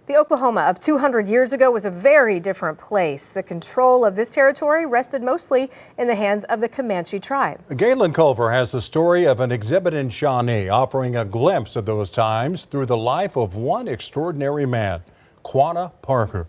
The Oklahoma of 200 years ago was a very different place. The control of this territory rested mostly in the hands of the Comanche tribe. Galen Culver has the story of an exhibit in Shawnee offering a glimpse of those times through the life of one extraordinary man, Quanah Parker.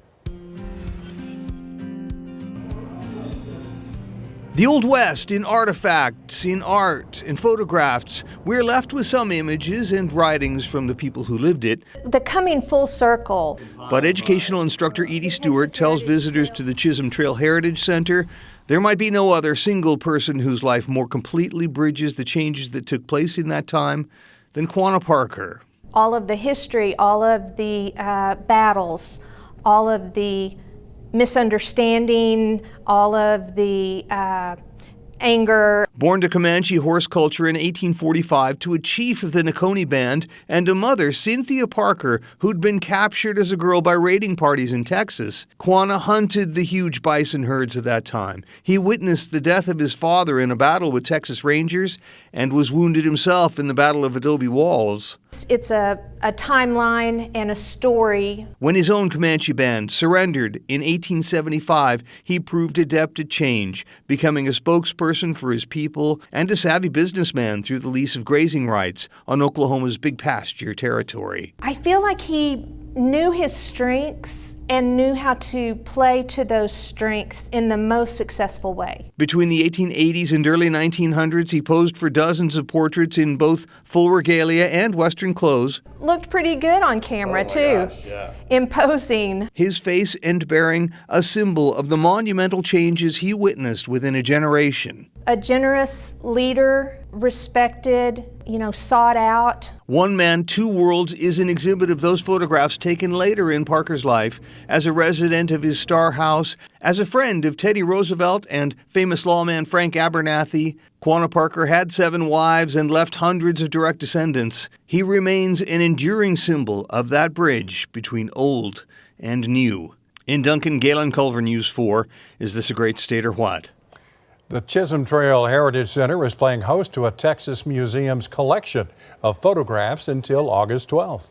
The Old West in artifacts, in art, in photographs. We're left with some images and writings from the people who lived it. The coming full circle. But educational instructor Edie Stewart tells visitors to the Chisholm Trail Heritage Center there might be no other single person whose life more completely bridges the changes that took place in that time than Quanah Parker. All of the history, all of the battles, all of the misunderstanding, all of the anger. Born to Comanche horse culture in 1845 to a chief of the Nakoni Band and a mother, Cynthia Parker, who'd been captured as a girl by raiding parties in Texas, Quanah hunted the huge bison herds of that time. He witnessed the death of his father in a battle with Texas Rangers and was wounded himself in the Battle of Adobe Walls. It's a timeline and a story. When his own Comanche band surrendered in 1875, he proved adept at change, becoming a spokesperson for his people and a savvy businessman through the lease of grazing rights on Oklahoma's big pasture territory. I feel like he knew his strengths and knew how to play to those strengths in the most successful way. Between the 1880s and early 1900s, he posed for dozens of portraits in both full regalia and Western clothes. Looked pretty good on camera, too. Gosh, yeah. Imposing. His face and bearing a symbol of the monumental changes he witnessed within a generation. A generous leader, respected, sought out. One Man, Two Worlds is an exhibit of those photographs taken later in Parker's life as a resident of his star house, as a friend of Teddy Roosevelt and famous lawman Frank Abernathy. Quanah Parker had 7 wives and left hundreds of direct descendants. He remains an enduring symbol of that bridge between old and new. In Duncan, Galen Culver, News 4. Is this a great state or what? The Chisholm Trail Heritage Center is playing host to a Texas museum's collection of photographs until August 12th.